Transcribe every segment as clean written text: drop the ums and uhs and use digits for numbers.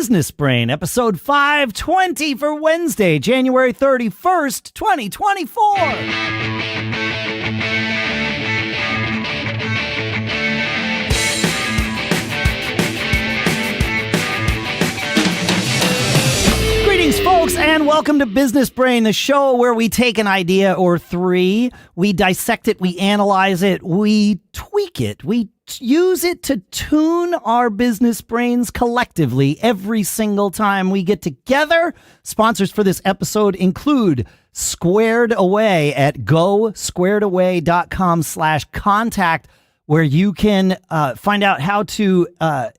Business Brain, episode 520 for Wednesday, January 31st, 2024. Greetings, folks, and welcome to Business Brain, the show where we take an idea or three, we dissect it, we analyze it, we tweak it, we use it to tune our business brains collectively every single time we get together. Sponsors for this episode include Squared Away at gosquaredaway.com/contact, where you can find out how to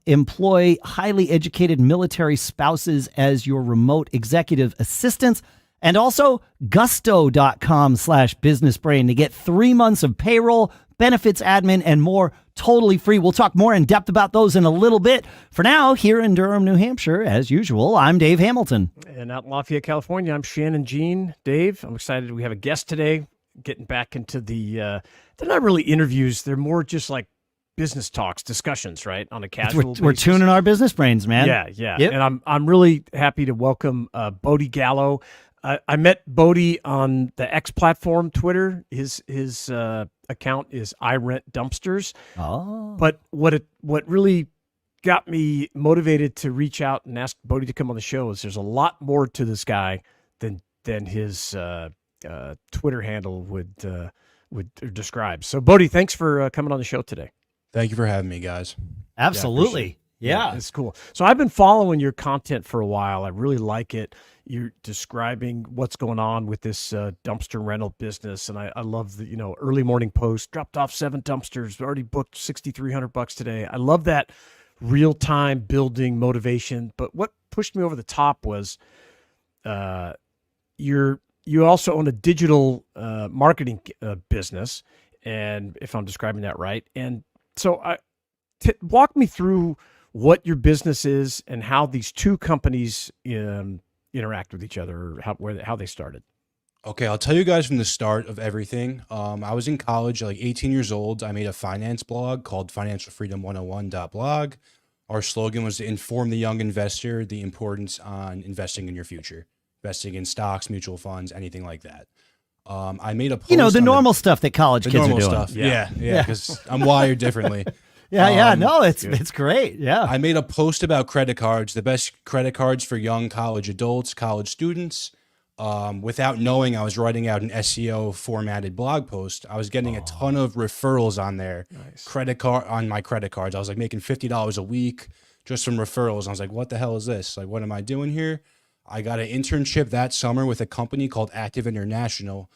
employ highly educated military spouses as your remote executive assistants. And also gusto.com/businessbrain to get 3 months of payroll, benefits admin, and more totally free. We'll talk more in depth about those in a little bit. For now, here in Durham, New Hampshire, as usual, I'm Dave Hamilton. And out in Lafayette, California, I'm Shannon Jean. Dave, I'm excited we have a guest today, getting back into they're not really interviews. They're more just like business talks, discussions, right? On a casual basis. We're tuning our business brains, man. Yeah. Yep. And I'm really happy to welcome Bodhi Gallo. I met Bodhi on the X platform, Twitter. His account is iRentDumpsters. Oh. But what really got me motivated to reach out and ask Bodhi to come on the show is there's a lot more to this guy than his Twitter handle would describe. So, Bodhi, thanks for coming on the show today. Thank you for having me, guys. Absolutely. Yeah. It's cool. So I've been following your content for a while. I really like it. You're describing what's going on with this dumpster rental business. And I love the, early morning post, dropped off 7 dumpsters, already booked $6,300 today. I love that real-time building motivation. But what pushed me over the top was you also own a digital marketing business. And if I'm describing that right. And so walk me through what your business is and how these two companies interact with each other, or how they started. Okay, I'll tell you guys from the start of everything. I was in college, like 18 years old. I made a finance blog called financialfreedom101.blog. Our slogan was to inform the young investor the importance on investing in your future, investing in stocks, mutual funds, anything like that. I made a post the normal stuff that college kids are doing. Stuff. Yeah, because I'm wired differently. No, it's great. Yeah. I made a post about credit cards, the best credit cards for young college adults, college students. Without knowing I was writing out an SEO formatted blog post, I was getting a ton of referrals on there. Nice. On my credit cards. I was like making $50 a week just from referrals. I was like, what the hell is this? Like, what am I doing here? I got an internship that summer with a company called Active International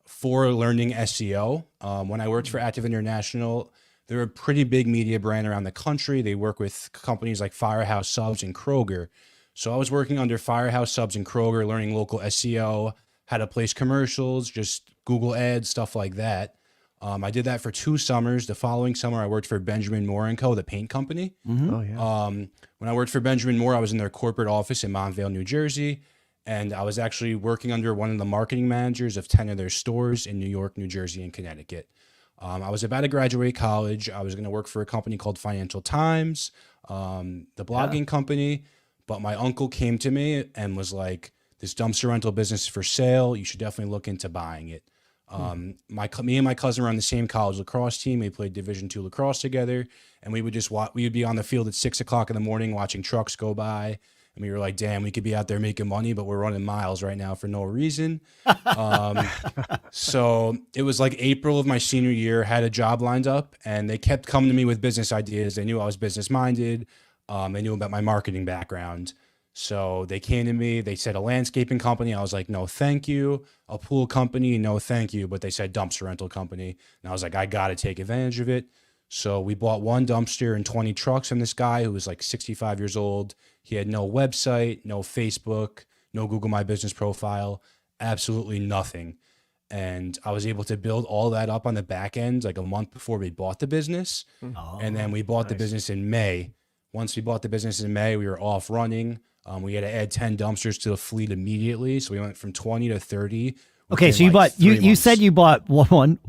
for learning SEO. When I worked for Active International, they're a pretty big media brand around the country. They work with companies like Firehouse Subs and Kroger. So I was working under Firehouse Subs and Kroger, learning local SEO, how to place commercials, just Google ads, stuff like that. I did that for 2 summers. The following summer, I worked for Benjamin Moore & Co., the paint company. Mm-hmm. Oh, yeah. When I worked for Benjamin Moore, I was in their corporate office in Montvale, New Jersey. And I was actually working under one of the marketing managers of 10 of their stores in New York, New Jersey, and Connecticut. I was about to graduate college. I was going to work for a company called Financial Times, the blogging company. But my uncle came to me and was like, this dumpster rental business is for sale. You should definitely look into buying it. Me and my cousin were on the same college lacrosse team. We played Division II lacrosse together. And we would be on the field at 6 o'clock in the morning watching trucks go by. And we were like, damn, we could be out there making money, but we're running miles right now for no reason. So it was like April of my senior year, had a job lined up, and they kept coming to me with business ideas. They knew I was business minded. They knew about my marketing background. So they came to me, they said a landscaping company. I was like, no, thank you. A pool company, no, thank you. But they said dumpster rental company. And I was like, I got to take advantage of it. So we bought 1 dumpster and 20 trucks from this guy who was like 65 years old. He had no website, no Facebook, no Google My Business profile, absolutely nothing. And I was able to build all that up on the back end like a month before we bought the business. And then we bought the business in May. Once we bought the business in May, we were off running. We had to add 10 dumpsters to the fleet immediately. So we went from 20 to 30 Okay, within, so you like, bought you 3 months. said you bought one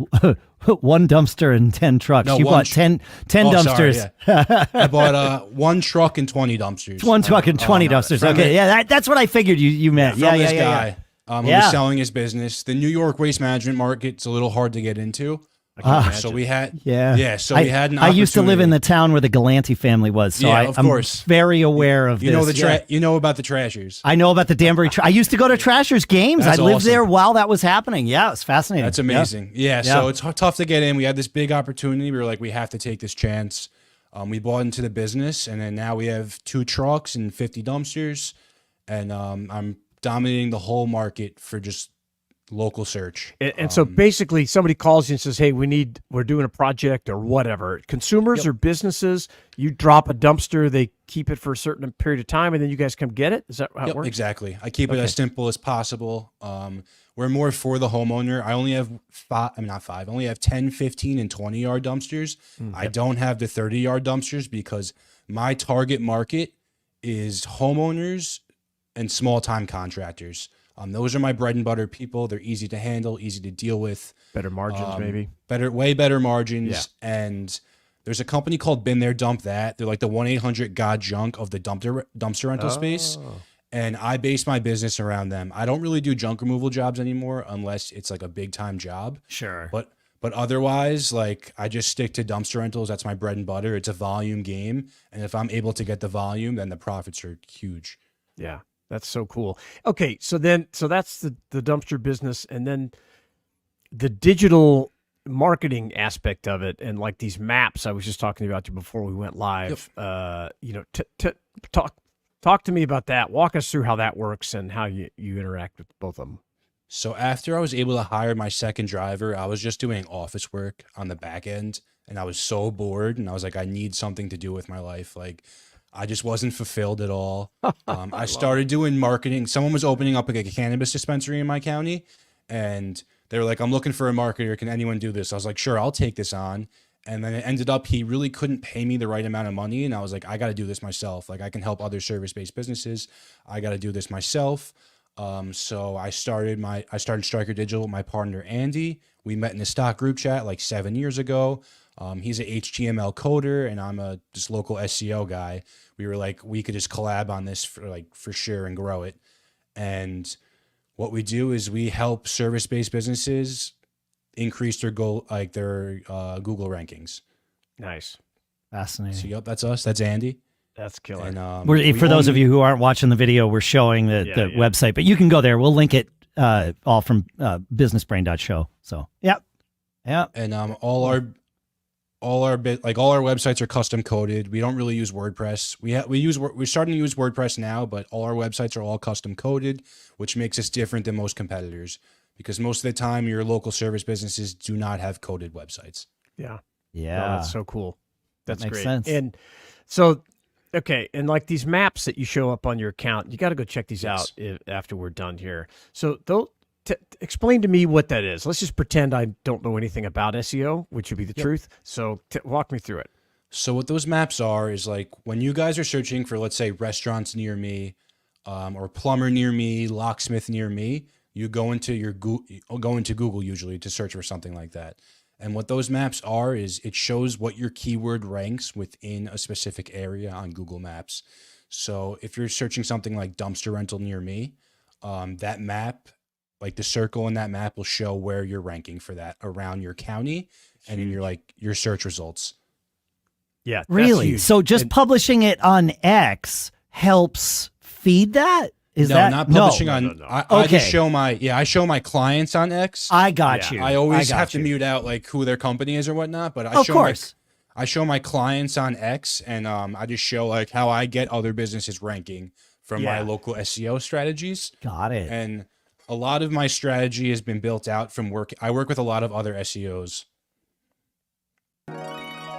one dumpster and 10 trucks. No, You one bought 10 dumpsters. Sorry, yeah. I bought 1 truck and 20 dumpsters. One truck and 20 dumpsters. from Okay, the- yeah, that's what I figured you meant. From Yeah, this yeah. guy. Who Yeah. was selling his business. The New York waste management market's a little hard to get into. So we had So we had an I used to live in opportunity. the town where the Galanti family was, so Yeah, of I'm course. very aware of You this. know you know about the Trashers. I know about the Danbury. I used to go to Trashers games. That's I lived awesome. there while that was happening. Yeah, it's fascinating. That's amazing. Yeah. So it's tough to get in. We had this big opportunity. We were like, we have to take this chance. We bought into the business, and then now we have 2 trucks and 50 dumpsters, and I'm dominating the whole market for just local search. And so basically somebody calls you and says, hey, we're doing a project or whatever. Consumers or businesses, you drop a dumpster, they keep it for a certain period of time, and then you guys come get it? Is that how it works? Exactly. I keep it as simple as possible. We're more for the homeowner. I only have I only have 10, 15, and 20-yard dumpsters. I don't have the 30-yard dumpsters because my target market is homeowners and small-time contractors. Those are my bread and butter people. They're easy to handle, easy to deal with. Better margins, maybe. Way better margins. Yeah. And there's a company called Been There, Dump That. They're like the 1-800-GOT-JUNK of the dumpster rental space. And I base my business around them. I don't really do junk removal jobs anymore unless it's like a big time job. Sure. But otherwise, like I just stick to dumpster rentals. That's my bread and butter. It's a volume game. And if I'm able to get the volume, then the profits are huge. Yeah. That's so cool. Okay, so that's the dumpster business, and then the digital marketing aspect of it, and like these maps I was just talking about you before we went live. Talk to me about that. Walk us through how that works and how you interact with both of them. So after I was able to hire my second driver, I was just doing office work on the back end, and I was so bored, and I was like, I need something to do with my life. Like, I just wasn't fulfilled at all. I started doing marketing. Someone was opening up like a cannabis dispensary in my county, and they were like, I'm looking for a marketer. Can anyone do this? I was like, sure, I'll take this on. And then it ended up he really couldn't pay me the right amount of money, and I was like, I got to do this myself. Like, I can help other service-based businesses. I got to do this myself. So I started Stryker Digital with my partner, Andy. We met in a stock group chat like 7 years ago. He's an HTML coder and I'm a just local SEO guy. We were like, we could just collab on this for sure and grow it. And what we do is we help service-based businesses increase their Google rankings. Nice. Fascinating. So yep, that's us. That's Andy. That's killer. And For those of you who aren't watching the video, we're showing the website, but you can go there. We'll link it all from businessbrain.show. So, yep. And all our websites are custom coded. We don't really use WordPress. We're starting to use WordPress now, but all our websites are all custom coded, which makes us different than most competitors because most of the time your local service businesses do not have coded websites. Yeah. Yeah. Oh, that's so cool. That's That makes great. sense. And so, okay, and like these maps that you show up on your account, you got to go check these out after we're done here. So explain to me what that is. Let's just pretend I don't know anything about SEO, which would be the truth. So walk me through it. So what those maps are is like when you guys are searching for, let's say, restaurants near me, or plumber near me, locksmith near me, you go into Google usually to search for something like that. And what those maps are is it shows what your keyword ranks within a specific area on Google Maps. So if you're searching something like dumpster rental near me, that map, like the circle in that map will show where you're ranking for that around your county and in your search results. Yeah. that's Really? huge. So just publishing it on X helps feed that? Not publishing on. No. I just show I show my clients on X. I got you. I always have to you. mute out like who their company is or whatnot, but Of course. I show my clients on X, and I just show like how I get other businesses ranking from my local SEO strategies. Got it. And a lot of my strategy has been built out from work. I work with a lot of other SEOs.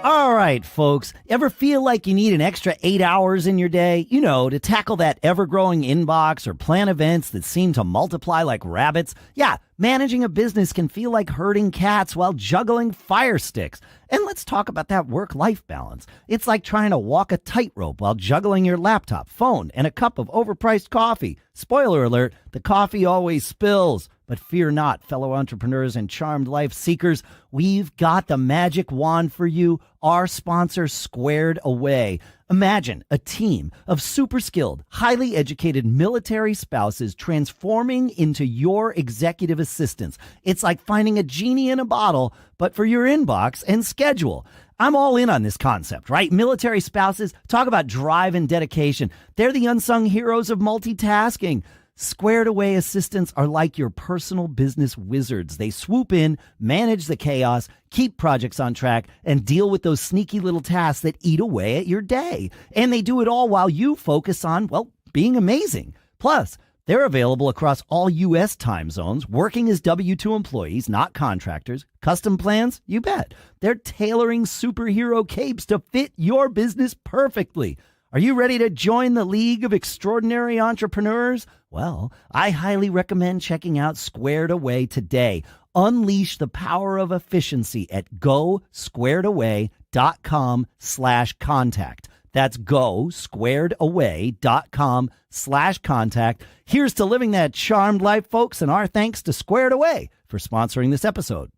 All right, folks. Ever feel like you need an extra 8 hours in your day, to tackle that ever-growing inbox or plan events that seem to multiply like rabbits? Yeah, managing a business can feel like herding cats while juggling fire sticks. And let's talk about that work-life balance. It's like trying to walk a tightrope while juggling your laptop, phone, and a cup of overpriced coffee. Spoiler alert, the coffee always spills. But fear not, fellow entrepreneurs and charmed life seekers. We've got the magic wand for you, our sponsor, Squared Away. Imagine a team of super skilled, highly educated military spouses transforming into your executive assistants. It's like finding a genie in a bottle, but for your inbox and schedule. I'm all in on this concept, right? Military spouses, talk about drive and dedication. They're the unsung heroes of multitasking. Squared Away assistants are like your personal business wizards. They swoop in, manage the chaos, keep projects on track, and deal with those sneaky little tasks that eat away at your day. And they do it all while you focus on, well, being amazing. Plus, they're available across all U.S. time zones, working as W-2 employees, not contractors. Custom plans? You bet. They're tailoring superhero capes to fit your business perfectly. Are you ready to join the League of Extraordinary Entrepreneurs? Well, I highly recommend checking out Squared Away today. Unleash the power of efficiency at gosquaredaway.com/contact. That's gosquaredaway.com/contact. Here's to living that charmed life, folks, and our thanks to Squared Away for sponsoring this episode.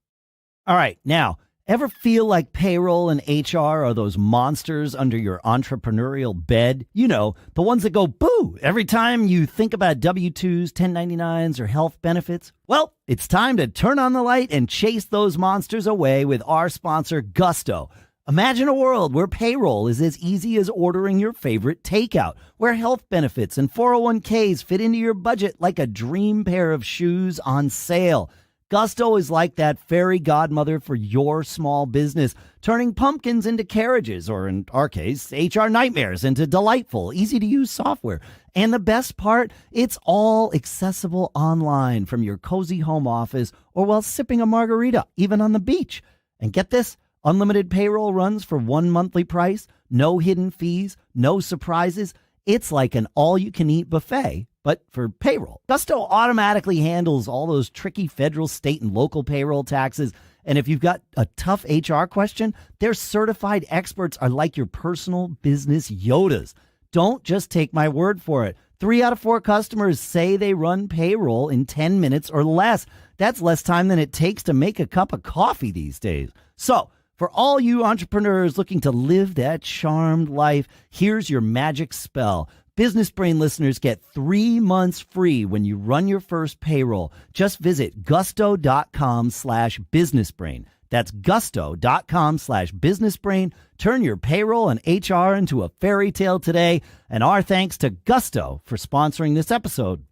All right, now, ever feel like payroll and HR are those monsters under your entrepreneurial bed? You know, the ones that go boo every time you think about W-2s, 1099s, or health benefits? Well, it's time to turn on the light and chase those monsters away with our sponsor, Gusto. Imagine a world where payroll is as easy as ordering your favorite takeout, where health benefits and 401ks fit into your budget like a dream pair of shoes on sale. Gusto is like that fairy godmother for your small business, turning pumpkins into carriages, or in our case, HR nightmares into delightful, easy-to-use software. And the best part, it's all accessible online from your cozy home office or while sipping a margarita, even on the beach. And get this, unlimited payroll runs for one monthly price, no hidden fees, no surprises. It's like an all-you-can-eat buffet, but for payroll. Gusto automatically handles all those tricky federal, state, and local payroll taxes. And if you've got a tough HR question, their certified experts are like your personal business Yodas. Don't just take my word for it. 3 out of 4 customers say they run payroll in 10 minutes or less. That's less time than it takes to make a cup of coffee these days. So, for all you entrepreneurs looking to live that charmed life, here's your magic spell. Business Brain listeners get 3 months free when you run your first payroll. Just visit gusto.com/businessbrain. That's gusto.com/businessbrain. Turn your payroll and HR into a fairy tale today. And our thanks to Gusto for sponsoring this episode.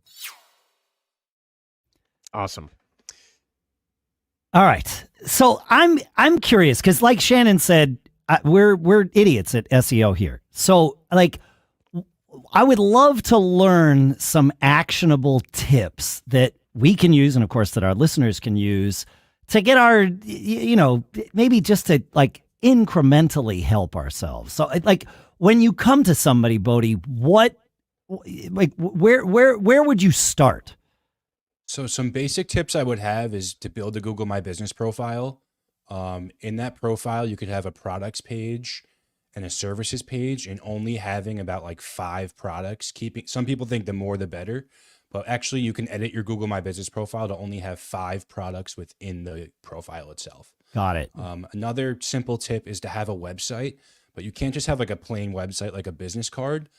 Awesome. All right. So I'm curious because, like Shannon said, we're idiots at SEO here. So, like, I would love to learn some actionable tips that we can use, and of course that our listeners can use, to get our, maybe just to like incrementally help ourselves. So, like, when you come to somebody, Bodhi, where would you start? So some basic tips I would have is to build a Google My Business profile. In that profile, you could have a products page and a services page, and only having about like 5 products. Some people think the more the better, but actually you can edit your Google My Business profile to only have 5 products within the profile itself. Got it. Another simple tip is to have a website, but you can't just have like a plain website like a business card.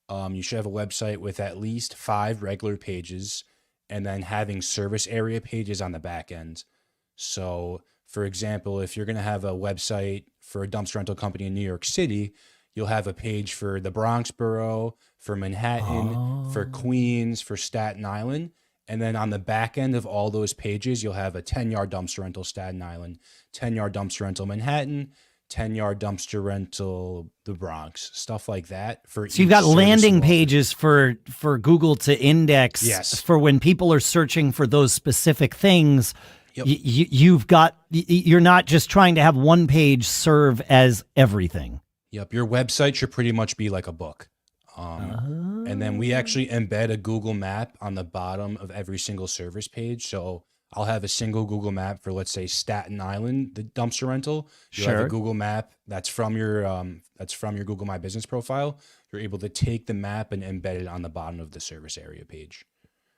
You should have a website with at least 5 regular pages, and then having service area pages on the back end. So, for example, if you're going to have a website for a dumpster rental company in New York City, you'll have a page for the Bronx borough, for Manhattan, for Queens, for Staten Island. And then on the back end of all those pages, you'll have a 10-yard dumpster rental Staten Island, 10-yard dumpster rental Manhattan, 10-yard dumpster rental the Bronx, stuff like that. So you've got landing pages for Google to index. Yes. For when people are searching for those specific things. Yep. You're not just trying to have one page serve as everything. Yep. Your website should pretty much be like a book. And then we actually embed a Google map on the bottom of every single service page. So I'll have a single Google map for, let's say, Staten Island, the dumpster rental. You have a Google map that's from your Google My Business profile. You're able to take the map and embed it on the bottom of the service area page.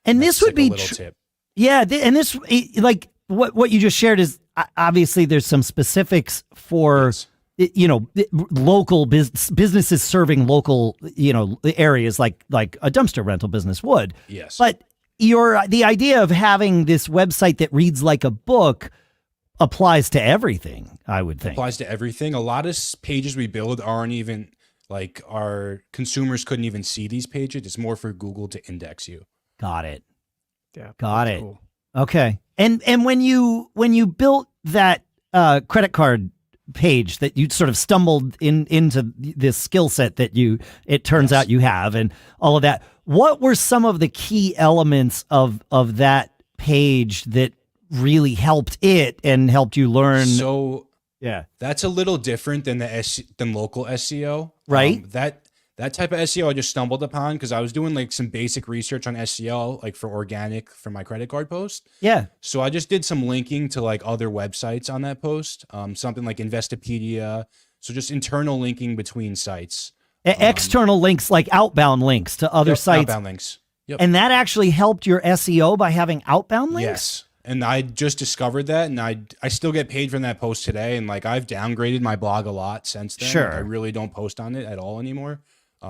And this would be a little tip. Yeah, and this, like what you just shared is obviously there's some specifics for local businesses serving local areas like a dumpster rental business would. Yes, but the idea of having this website that reads like a book applies to everything. I would think applies to everything. A lot of pages we build aren't even like our consumers couldn't even see these pages. It's more for Google to index you. Got it. Yeah, got it. Cool. Okay. And when you built that credit card page that you sort of stumbled into this skill set that it turns out you have and all of that, what were some of the key elements of that page that really helped it and helped you learn? So yeah, that's a little different than than local SEO, right? That type of SEO I just stumbled upon because I was doing like some basic research on SEO, like for organic for my credit card post. Yeah. So I just did some linking to like other websites on that post, something like Investopedia. So just internal linking between sites. External links like outbound links to other sites. Outbound links. Yep. And that actually helped your SEO by having outbound links? Yes. And I just discovered that, and I still get paid from that post today. And like I've downgraded my blog a lot since then. Sure. Like, I really don't post on it at all anymore.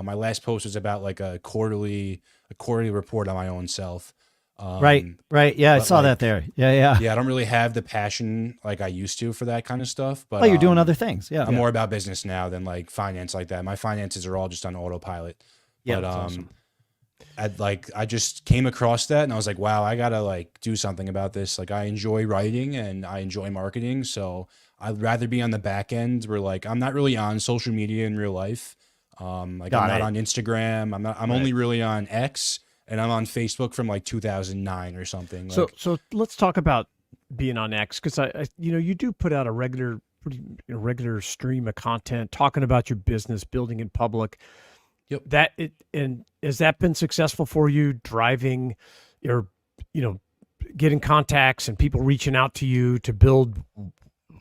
My last post was about like a quarterly report on my own self. Right. Yeah, I saw that there. Yeah. Yeah, I don't really have the passion like I used to for that kind of stuff. But you're doing other things. Yeah. I'm more about business now than like finance like that. My finances are all just on autopilot. Yeah, but that's awesome. I just came across that and I was like, wow, I gotta like do something about this. Like I enjoy writing and I enjoy marketing, so I'd rather be on the back end where like I'm not really on social media in real life. I'm not on Instagram. I'm only really on X, and I'm on Facebook from like 2009 or something. So let's talk about being on X, because I you do put out a regular stream of content talking about your business, building in public. Yep. And has that been successful for you, driving your getting contacts and people reaching out to you to build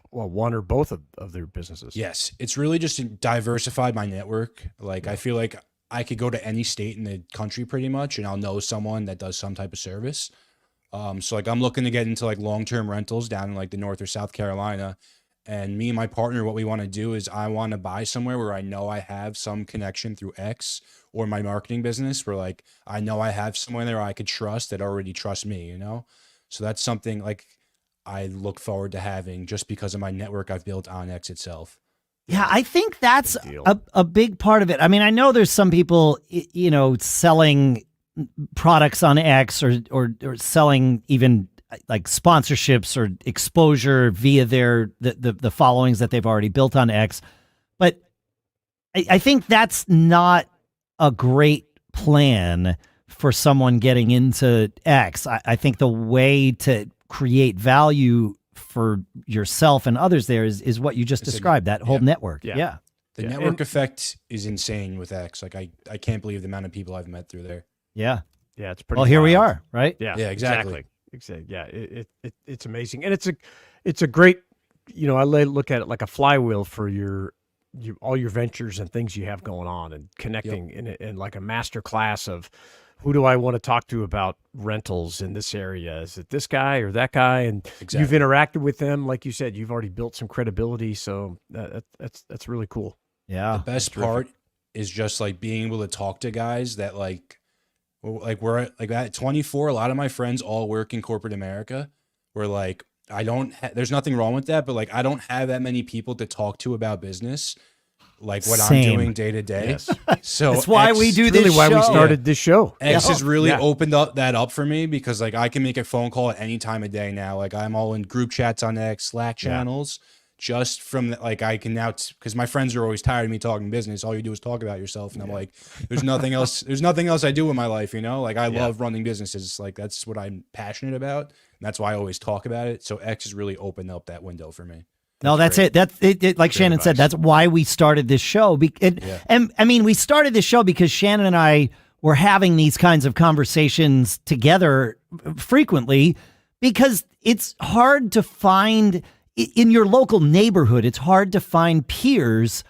one or both of their businesses? Yes, it's really just diversified my network. Like I feel like I could go to any state in the country pretty much, and I'll know someone that does some type of service. So like I'm looking to get into like long-term rentals down in like the North or South Carolina. And me and my partner, what we want to do is I want to buy somewhere where I know I have some connection through X or my marketing business where like I know I have someone there I could trust that already trusts me, So that's something like I look forward to having just because of my network I've built on X itself. Yeah, I think that's a big part of it. I mean, I know there's some people, selling products on X or selling even like sponsorships or exposure via the followings that they've already built on X. But I think that's not a great plan for someone getting into X. I think the way to create value for yourself and others there is what you just described, that whole network. Yeah. The network effect is insane with X. Like I can't believe the amount of people I've met through there. Yeah. Yeah, it's pretty well, here we are, right? Yeah, exactly. Yeah, it's amazing, and it's a great, I look at it like a flywheel for your all your ventures and things you have going on, and connecting in like a master class of who do I want to talk to about rentals in this area? Is it this guy or that guy? And you've interacted with them, like you said, you've already built some credibility, so that's really cool. Yeah, the best part is just like being able to talk to guys that like we're like at 24, a lot of my friends all work in corporate America. We're like, there's nothing wrong with that, but like, I don't have that many people to talk to about business, like what I'm doing day to day. Yes. So that's why we do this really show. Why we started this show. X has really opened up for me because like I can make a phone call at any time of day now. Like I'm all in group chats on X, Slack channels. Just from like I can now, because my friends are always tired of me talking business. All you do is talk about yourself, and I'm like, there's nothing else. There's nothing else I do in my life, Like I love running businesses. Like that's what I'm passionate about, and that's why I always talk about it. So X has really opened up that window for me. That's it. That's it. Like Shannon said, that's why we started this show. And I mean, we started this show because Shannon and I were having these kinds of conversations together frequently, because it's hard to find. In your local neighborhood, it's hard to find peers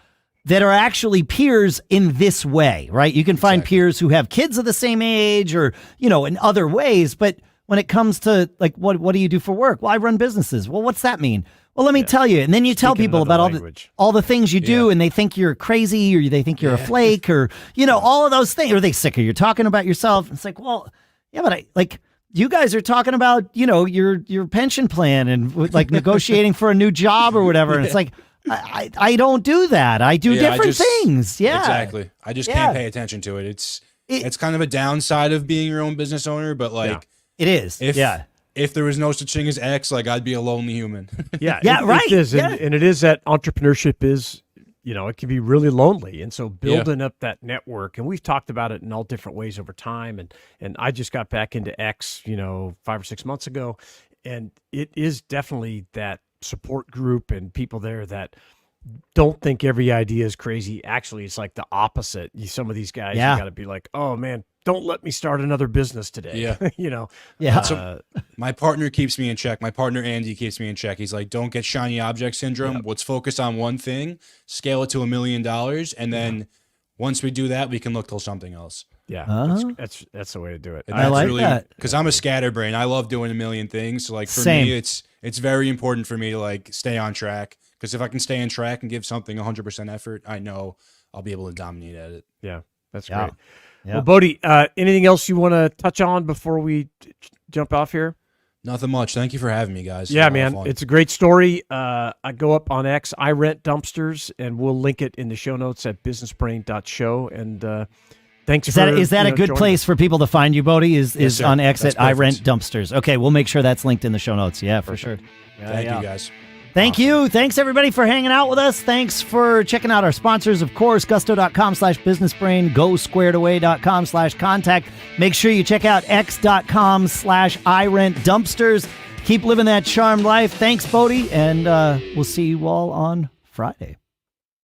that are actually peers in this way, right? You can find peers who have kids of the same age or, in other ways, but when it comes to like, what do you do for work? Well, I run businesses. Well, what's that mean? Well, let me tell you. And then you tell Speaking people another about language. all the things you do, and they think you're crazy, or they think you're a flake, or, all of those things. Or they sick of you talking about yourself. It's like, well, yeah, but you guys are talking about, your pension plan and like negotiating for a new job or whatever. And it's like, I don't do that. I do different things. Yeah, exactly. I just can't pay attention to it. It's kind of a downside of being your own business owner, but like it is. If there was no such thing as X, like I'd be a lonely human. Right. It is, and it is that entrepreneurship is, it can be really lonely, and so building up that network, and we've talked about it in all different ways over time, and I just got back into X, 5 or 6 months ago, and it is definitely that support group and people there that don't think every idea is crazy. Actually, it's like the opposite. Some of these guys, you got to be like, oh man, don't let me start another business today. Yeah. So my partner keeps me in check. My partner, Andy, keeps me in check. He's like, don't get shiny object syndrome. Let's focus on one thing, scale it to $1 million. And then once we do that, we can look till something else. Yeah. That's the way to do it. And I like that. Because I'm a scatterbrain. I love doing a million things. So like for Same. me, it's very important for me to like stay on track. Because if I can stay on track and give something 100% effort, I know I'll be able to dominate at it. Yeah, that's Yeah. great. Yeah. Well, Bodhi, anything else you want to touch on before we jump off here? Nothing much. Thank you for having me, guys. Yeah, It's a lot of man, fun. it's a great story. I go up on X, iRentDumpsters, and we'll link it in the show notes at businessbrain.show. And thanks Is for that a good joining place us. for people to find you, Bodhi? Is sir. on X That's at perfect. iRentDumpsters. Okay, we'll make sure that's linked in the show notes. Yeah, for sure. Thank you, guys. Thank you. Thanks, everybody, for hanging out with us. Thanks for checking out our sponsors, of course, gusto.com/businessbrain, gosquaredaway.com/contact. Make sure you check out x.com/iRentDumpsters. Keep living that charmed life. Thanks, Bodhi, and we'll see you all on Friday.